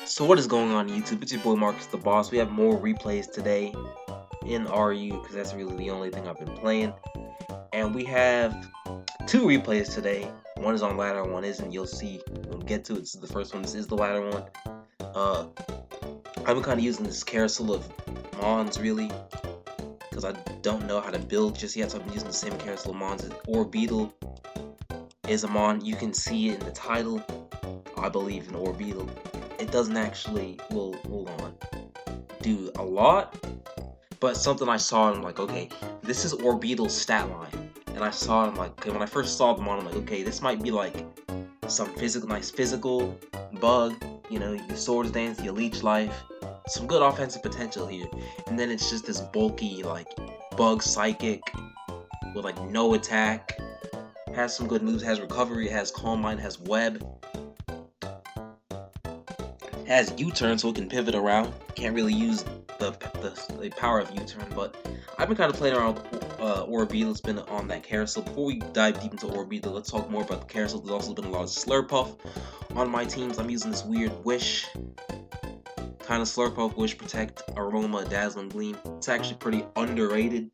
So what is going on YouTube? It's your boy Marcus the Boss. We have more replays today in RU because that's really the only thing I've been playing. And we have two replays today. One is on ladder, one isn't. You'll see when we get to it. This is the first one. This is the ladder one. I've been kind of using this carousel of mons really because I don't know how to build just yet. So I've been using the same carousel of mons. Orbeetle is a mon. You can see it in the title. I believe in Orbeetle. It doesn't actually, well, hold on, do a lot, but something I saw and I'm like, okay, this is Orbeetle's stat line, and I saw it, I'm like, okay, when I first saw them on, I'm like, okay, this might be like some nice physical bug, you know, your swords dance, your leech life, some good offensive potential here, and then it's just this bulky, like, bug psychic, with like no attack, has some good moves, has recovery, has calm mind, has web, has U-turn so it can pivot around. Can't really use the power of U-turn, but I've been kind of playing around with Orbeetle. It's been on that carousel. Before we dive deep into Orbeetle, let's talk more about the carousel. There's also been a lot of Slurpuff on my teams. I'm using this weird Wish kind of Slurpuff, Wish, Protect, Aroma, Dazzling Gleam. It's actually pretty underrated,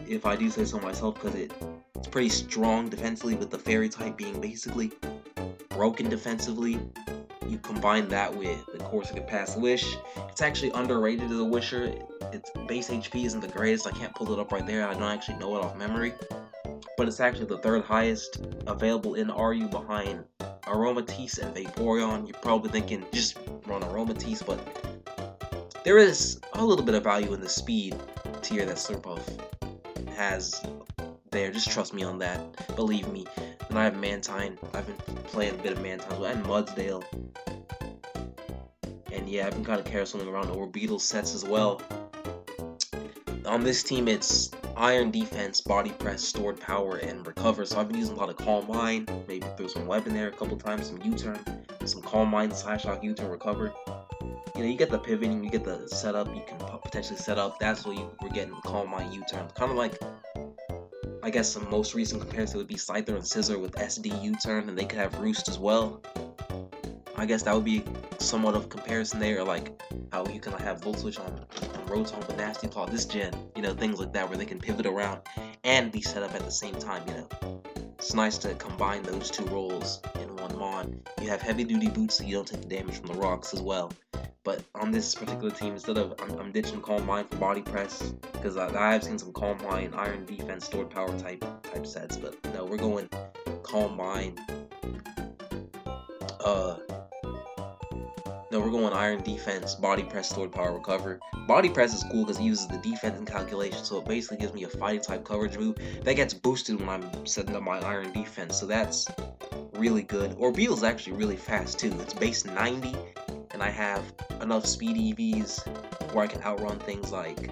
if I do say so myself, because it's pretty strong defensively, with the Fairy type being basically broken defensively. You combine that with the Corsica Pass Wish. It's actually underrated as a Wisher. Its base HP isn't the greatest. I can't pull it up right there. I don't actually know it off memory. But it's actually the third highest available in RU behind Aromatisse and Vaporeon. You're probably thinking just run Aromatisse, but there is a little bit of value in the speed tier that Slurpuff has there. Just trust me on that. Believe me. And I have Mantine. I've been playing a bit of Mantine and Mudsdale. And yeah, I've been kind of carouseling around the Orbeetle sets as well. On this team, it's Iron Defense, Body Press, Stored Power, and Recover. So I've been using a lot of Calm Mind. Maybe throw some Web in there a couple times, some U-turn, some Calm Mind, Slash-Shock, U-turn, Recover. You know, you get the pivoting, you get the setup, you can potentially set up. That's what we're getting, Calm Mind, U-turn. Kind of like, I guess some most recent comparison would be Scyther and Scissor with SD U-turn, and they could have Roost as well. I guess that would be somewhat of a comparison there, like how you can have Volt Switch on Rotom with Nasty Claw this gen, you know, things like that where they can pivot around and be set up at the same time, you know. It's nice to combine those two roles in one mon. You have heavy duty boots so you don't take the damage from the rocks as well. But on this particular team, instead of, I'm ditching Calm Mind for Body Press, because I have seen some Calm Mind, Iron Defense, Stored Power type sets, but no, we're going Calm Mind, no, we're going Iron Defense, Body Press, Stored Power, Recover. Body Press is cool because it uses the defense and calculation, so it basically gives me a fighting type coverage move that gets boosted when I'm setting up my Iron Defense, so that's really good. Orbeetle's actually really fast too. It's base 90, and I have enough speed EVs where I can outrun things like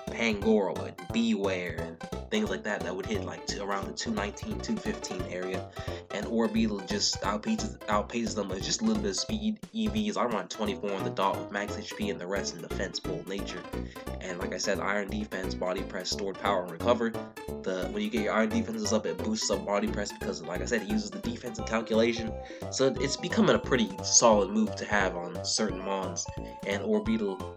Pangoro and Beware and things like that would hit like around the 219, 215 area. And Orbeetle just outpaces them with just a little bit of speed EVs. I run 24 on the dot with max HP and the rest in defense, bold nature. And like I said, Iron Defense, Body Press, Stored Power, and Recover. When you get your Iron Defenses up, it boosts up Body Press because, like I said, it uses the defense and calculation. So it's becoming a pretty solid move to have on certain mons. And Orbeetle,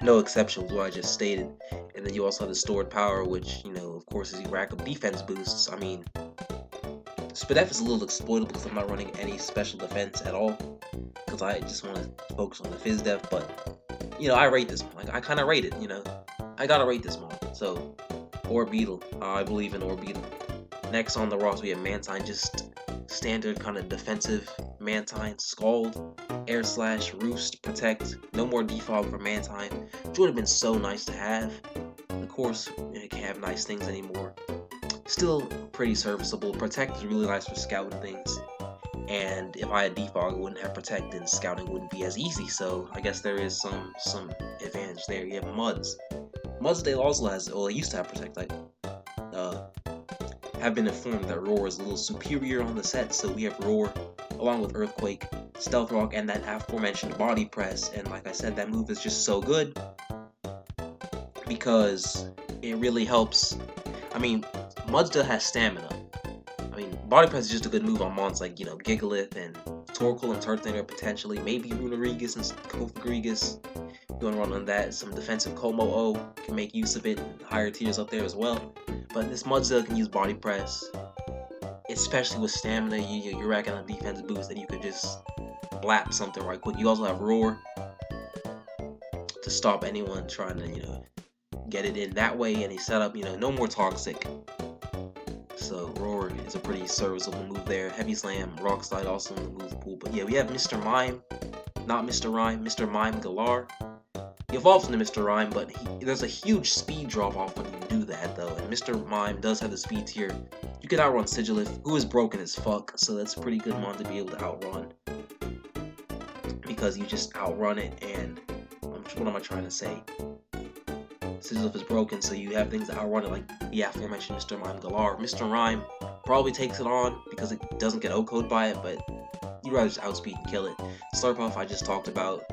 no exception with what I just stated. And then you also have the Stored Power, which, you know, of course, as you rack up defense boosts, I mean, Spadef is a little exploitable because I'm not running any special defense at all, because I just want to focus on the Fizz Def, but, you know, I rate this one. I kind of rate it, you know. I gotta rate this one. So, Orbeetle. I believe in Orbeetle. Next on the roster, we have Mantine, just standard kind of defensive Mantine. Scald, Air Slash, Roost, Protect. No more defog for Mantine, which would have been so nice to have. Of course, it can't have nice things anymore. Still pretty serviceable. Protect is really nice for scouting things. And if I had defog, I wouldn't have Protect, and scouting wouldn't be as easy. So I guess there is some advantage there. You have Mudsdale also has, well, it used to have Protect. Have been informed that Roar is a little superior on the set, so we have Roar along with Earthquake, Stealth Rock, and that aforementioned Body Press. And like I said, that move is just so good because it really helps. I mean, Mudsdale has stamina. I mean, Body Press is just a good move on mons like, you know, Gigalith and Torkoal and Turtonator potentially, maybe Runerigus and Kothagrigus. You want to run on that. Some defensive Como-O can make use of it. Higher tiers up there as well. But this Mudsdale can use Body Press, especially with Stamina. You're racking on defense boost, and you could just blap something right quick. You also have Roar to stop anyone trying to, get it in that way. And he set up, no more Toxic. So Roar is a pretty serviceable move there. Heavy Slam, Rock Slide also in the move pool. But yeah, we have Mr. Mime, not Mr. Rhyme, Mr. Mime Galar. He evolves into Mr. Rhyme, but there's a huge speed drop off when you do that though. And Mr. Mime does have the speed tier. You can outrun Sigilif, who is broken as fuck, so that's a pretty good mon to be able to outrun. Because you just outrun it, and what am I trying to say? Sigilif is broken, so you have things that outrun it, like the aforementioned Mr. Mime Galar. Mr. Rhyme probably takes it on because it doesn't get O-code by it, but you'd rather just outspeed and kill it. Slurpuff I just talked about,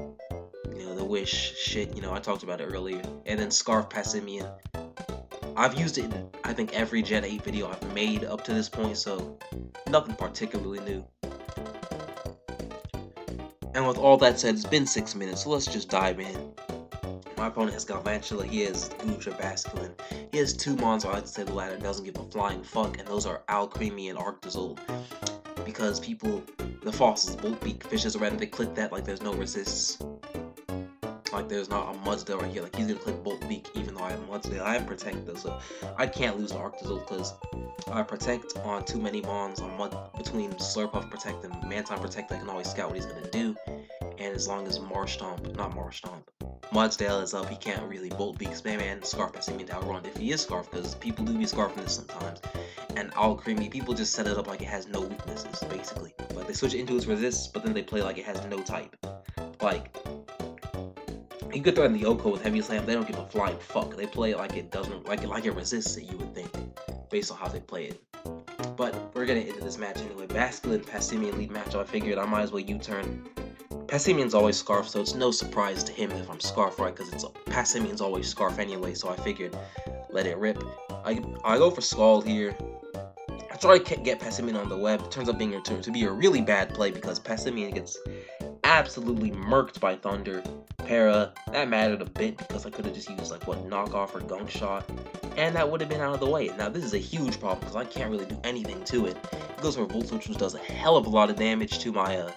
the Wish shit, I talked about it earlier. And then Scarf Passimian. I've used it in, I think, every Gen 8 video I've made up to this point, so nothing particularly new. And with all that said, it's been 6 minutes, so let's just dive in. My opponent has Galvantula, he has Goodra Basculin. He has two mons, I like to say the latter doesn't give a flying fuck, and those are Alcremie and Arctozolt. Because the fossils, Boltbeak, Fishes Red, and they click that like there's no resists. Like there's not a Mudsdale right here, like he's gonna click Boltbeak even though I have Mudsdale. I have Protect though, so I can't lose to Arctozolt because I Protect on too many mons between Slurpuff Protect and Mantine Protect. I can always scout what he's gonna do, and as long as Mudsdale is up, he can't really Boltbeak spam and Scarf Passimian to outrun if he is Scarf, because people do be scarfing this sometimes. And Alcremie, people just set it up like it has no weaknesses, basically. Like they switch it into its resists, but then they play like it has no type. Like, you could threaten the Oko with Heavy Slam, they don't give a flying fuck. They play it like it doesn't, like it resists it, you would think, based on how they play it. But we're getting into this match anyway. Basculin, Passimian lead matchup. I figured I might as well U-turn. Passimian's always Scarf, so it's no surprise to him if I'm Scarf, right? Because Passimian's always Scarf anyway, so I figured let it rip. I go for Scald here. I try to get Passimian on the web. It turns out being to be a really bad play because Passimian gets absolutely murked by Thunder. Para, that mattered a bit because I could have just used knockoff or gunk shot, and that would have been out of the way. Now this is a huge problem because I can't really do anything to it. It goes for Volt Switch, which does a hell of a lot of damage to my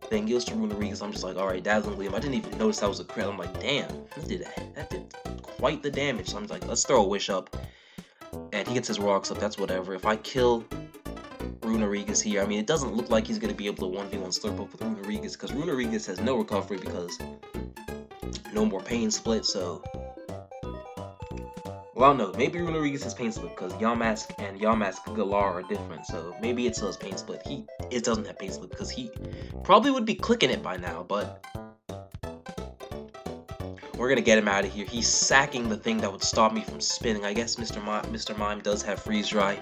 thing. It goes to Runerigus. I'm just like, alright, Dazzling Gleam. I didn't even notice that was a crit. I'm like, damn, that did quite the damage. So I'm like, let's throw a Wish up, and he gets his rocks up. That's whatever. If I kill Runerigus here, I mean, it doesn't look like he's going to be able to 1v1 Slurpuff with Runerigus because Runerigus has no recovery because no more Pain Split, so... Well, no, maybe Runerigus has Pain Split because Yamask and Yamask Galar are different, so maybe it still has Pain Split. It doesn't have Pain Split because he probably would be clicking it by now, but... We're going to get him out of here. He's sacking the thing that would stop me from spinning. I guess Mr. Mime does have Freeze Dry.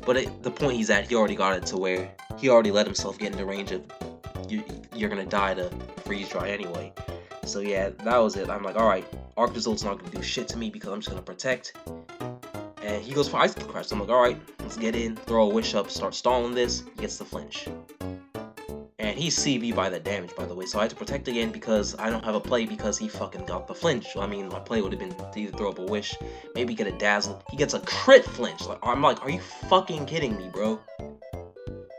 But at the point he's at, he already got it to where he already let himself get into range of you're going to die to Freeze Dry anyway. So yeah, that was it. I'm like, alright, Arctozolt's not going to do shit to me because I'm just going to Protect. And he goes for Ice Crash. So I'm like, alright, let's get in, throw a Wish up, start stalling this. He gets the flinch. And he's CV by that damage, by the way, so I had to Protect again because I don't have a play because he fucking got the flinch. I mean, my play would have been to either throw up a Wish, maybe get a Dazzle. He gets a crit flinch. I'm like, are you fucking kidding me, bro?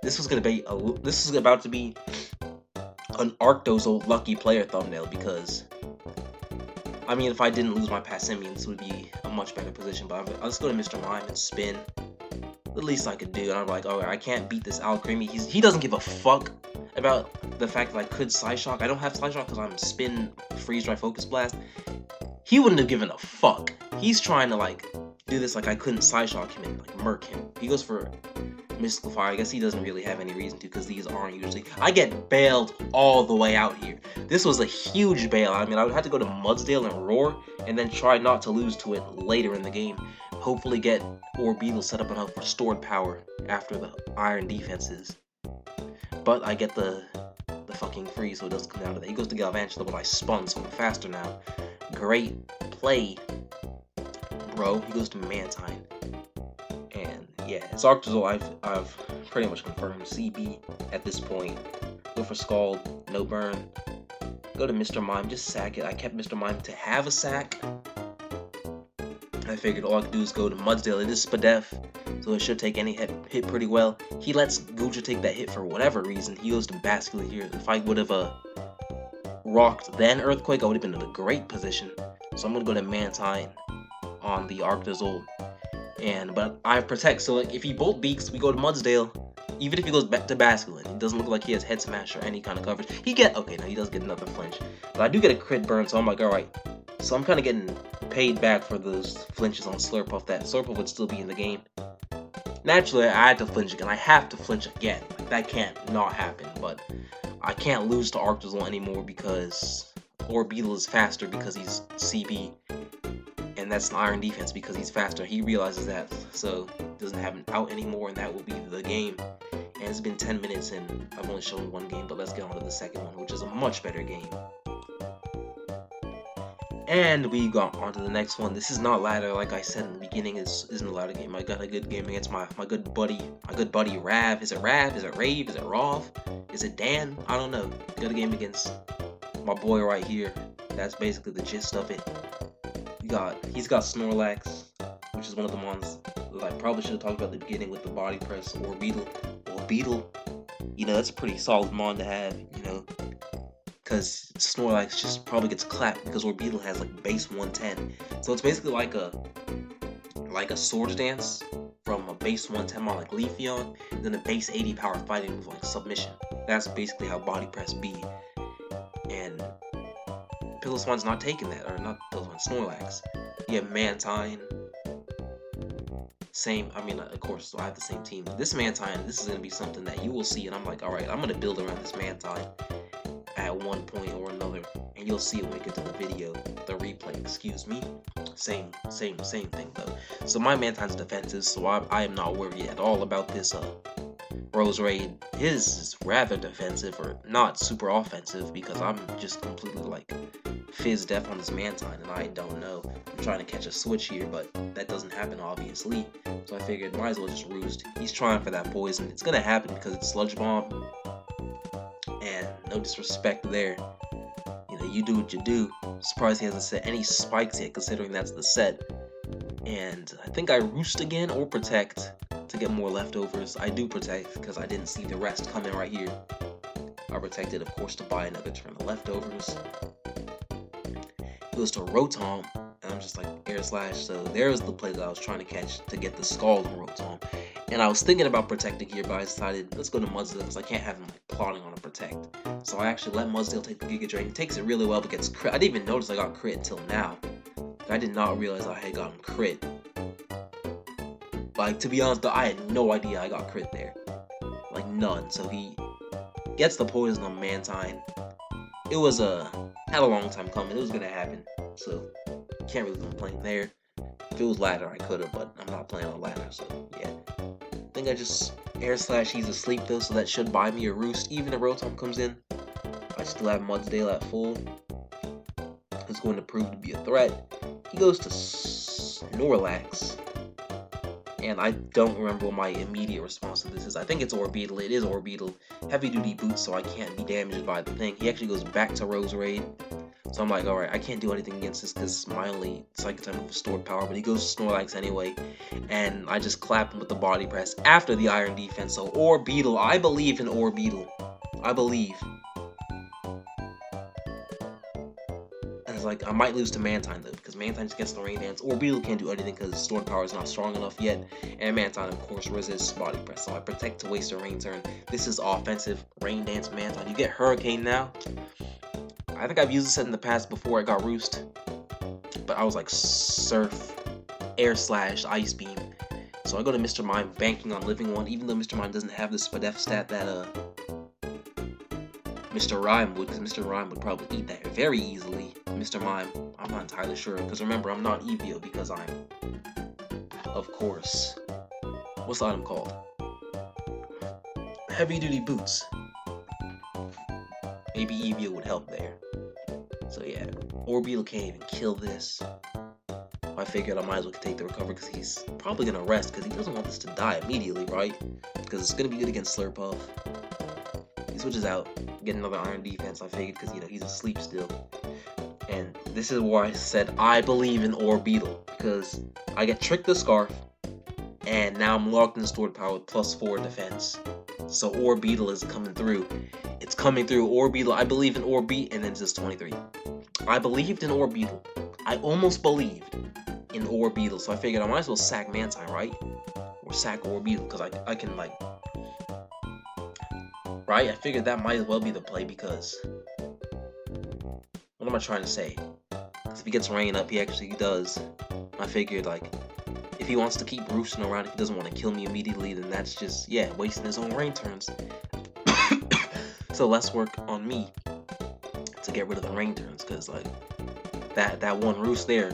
This was about to be an Arctozolt lucky player thumbnail because, I mean, if I didn't lose my Passimian, this would be a much better position. But let's go to Mr. Mime and spin. The least I could do, and I'm like, alright, I can't beat this Alcremie. He doesn't give a fuck about the fact that I could Psyshock. I don't have Psyshock because I'm Spin, Freeze Dry, Focus Blast. He wouldn't have given a fuck. He's trying to, do this like I couldn't Psyshock him and, murk him. He goes for Mystical Fire. I guess he doesn't really have any reason to because these aren't usually... I get bailed all the way out here. This was a huge bail. I mean, I would have to go to Mudsdale and Roar and then try not to lose to it later in the game. Hopefully get Orbeetle set up enough for stored power after the iron defenses. But I get the fucking freeze, so it doesn't come down to that. He goes to Galvantula, but I spun, so I'm faster now. Great play, bro. He goes to Mantine. And yeah, it's Arctozolt. I've pretty much confirmed CB at this point. Go for Scald, no burn. Go to Mr. Mime, just sack it. I kept Mr. Mime to have a sack. I figured all I could do is go to Mudsdale. It is Spadef, so it should take any hit pretty well. He lets Guja take that hit for whatever reason. He goes to Basculate here. If I would have rocked then Earthquake, I would have been in a great position. So I'm going to go to Mantine on the Arctozold. But I have Protect, so like, if he Bolt Beaks, we go to Mudsdale. Even if he goes back to Basculate, it doesn't look like he has Head Smash or any kind of coverage. Okay, no, he does get another flinch. But I do get a crit burn, so I'm like, alright. So I'm kind of getting paid back for those flinches on Slurpuff. That Slurpuff would still be in the game. Naturally, I had to flinch again. I have to flinch again. Like, that can't not happen, but I can't lose to Arctozold anymore because Orbeetle is faster because he's CB. And that's an Iron Defense because he's faster. He realizes that, so doesn't have an out anymore, and that will be the game. And it's been 10 minutes, and I've only shown one game, but let's get on to the second one, which is a much better game. And we got on to the next one. This is not ladder, like I said in the beginning. Isn't a ladder game. I got a good game against my good buddy Rav. Is it Rav? Is it Rave? Is it Rov? Is it Dan? I don't know. Got a game against my boy right here. That's basically the gist of it. He's got Snorlax, which is one of the mons that I probably should have talked about at the beginning with the body press, or Beetle. You know, that's a pretty solid mon to have, you know, because Snorlax just probably gets clapped because Orbeetle has like base 110. So it's basically like a Swords Dance from a base 110 mon like Leafeon, and then a base 80 power fighting with like Submission. That's basically how body press be. And Piloswin's not taking that, or not Piloswine, Snorlax. You have Mantine. Of course, I have the same team. This Mantine, this is going to be something that you will see, and I'm like, alright, I'm going to build around this Mantine at one point or another, and you'll see it when we get to the video, the replay, excuse me. Same thing, though. So my Mantine's defensive, so I am not worried at all about this, Rose Raid. His is rather defensive, or not super offensive, because I'm just completely, like, Fizz Def on this Mantine, and I don't know. I'm trying to catch a switch here, but that doesn't happen, obviously. So I figured, might as well just roost. He's trying for that poison. It's gonna happen because it's Sludge Bomb. And no disrespect there. You know, you do what you do. Surprised he hasn't set any spikes yet, considering that's the set. And I think I roost again or protect to get more leftovers. I do protect because I didn't see the rest coming right here. I protected, of course, to buy another turn of leftovers. It goes to Rotom, and I'm just like, Air Slash. So there's the play that I was trying to catch to get the Scald on Rotom. And I was thinking about protecting here, but I decided, let's go to Mudsdale, because I can't have him like plotting on a protect. So I actually let Mudsdale take the Giga Drain. He takes it really well, but gets crit. I didn't even notice I got crit until now. I did not realize I had gotten crit. Like, to be honest, though, I had no idea I got crit there. Like, none. So he gets the poison on Mantine. It was had a long time coming. It was gonna happen. So can't really complain there. If it was ladder, I could have, but I'm not playing on ladder, so yeah. I think I just Air Slash, he's asleep though, so that should buy me a roost. Even if Rotom comes in, I still have Mudsdale at full. It's going to prove to be a threat. He goes to Snorlax. And I don't remember what my immediate response to this is. I think it's Orbeetle. It is Orbeetle. Heavy duty boots, so I can't be damaged by the thing. He actually goes back to Rose Raid. So I'm like, alright, I can't do anything against this because my only Psychic type move is Stored Power. But he goes to Snorlax anyway. And I just clap him with the body press after the Iron Defense. So Orbeetle. I believe in Orbeetle. I believe. Like, I might lose to Mantine though, because Mantine just gets the Rain Dance. Orbeetle can't do anything because Stored Power is not strong enough yet, and Mantine, of course, resists Body Press, so I protect to waste a Rain turn. This is offensive Rain Dance Mantine. You get Hurricane now. I think I've used this set in the past before I got Roost, but I was like Surf, Air Slash, Ice Beam. So I go to Mr. Mime, banking on Living One, even though Mr. Mime doesn't have the Spadef stat that Mr. Rhyme would, because Mr. Rhyme would probably eat that very easily. Mr. Mime, I'm not entirely sure, because remember, I'm not Eevee because I'm, of course, what's the item called? Heavy Duty Boots. Maybe Eevee would help there. So yeah, Orbeetle can't even kill this. I figured I might as well take the recover because he's probably gonna rest because he doesn't want this to die immediately, right? Because it's gonna be good against Slurpuff. He switches out, get another iron defense. I figured because he's asleep still. And this is where I said I believe in Orbeetle because I get Trick the Scarf, and now I'm locked in stored power with +4 defense. So Orbeetle is coming through. It's coming through. Orbeetle. I believe in Orbeetle, and then it's just 23. I believed in Orbeetle. I almost believed in Orbeetle, so I figured I might as well sack Mantine, right? Or sack Orbeetle, because I can, like... Right? I figured that might as well be the play, because... What am I trying to say? Because if he gets rain up, he actually does. I figured, like, if he wants to keep roosting around, if he doesn't want to kill me immediately, then that's just, yeah, wasting his own rain turns. So less work on me to get rid of the rain turns, because, like, that one roost there,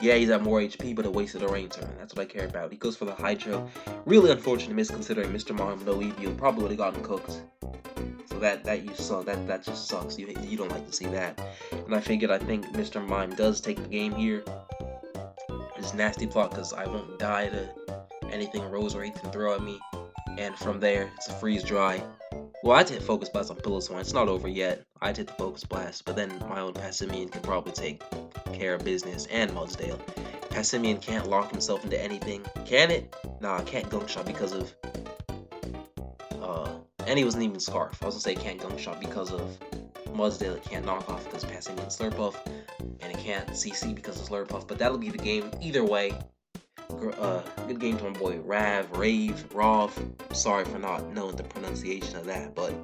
yeah, he's at more HP, but it wasted a rain turn. That's what I care about. He goes for the Hydro. Really unfortunate miss, considering Mr. Mime, no EV, probably would have gotten cooked. So that you saw, that just sucks. You don't like to see that. And I figured, I think Mr. Mime does take the game here. It's nasty plot, because I won't die to anything Roserade can throw at me. And from there, it's a freeze dry. Well, I'd hit Focus Blast on Pillow-Swine. It's not over yet. I'd hit the Focus Blast, but then my own Passimian can probably take care of business, and Mudsdale. Passimian can't lock himself into anything. Can it? Nah, can't Gunk Shot because of... And he wasn't even Scarf. I was gonna say can't Gunk Shot because of Mudsdale. It can't knock off because Passimian Slurpuff, and it can't CC because of Slurpuff, but that'll be the game either way. Good game to my boy Rave. Sorry for not knowing the pronunciation of that, but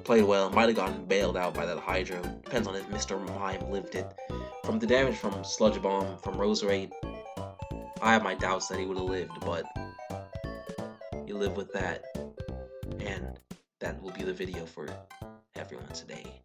played well. Might have gotten bailed out by that Hydro. Depends on if Mr. Mime lived it. From the damage from Sludge Bomb, from Roserade, I have my doubts that he would have lived, but you live with that. And that will be the video for everyone today.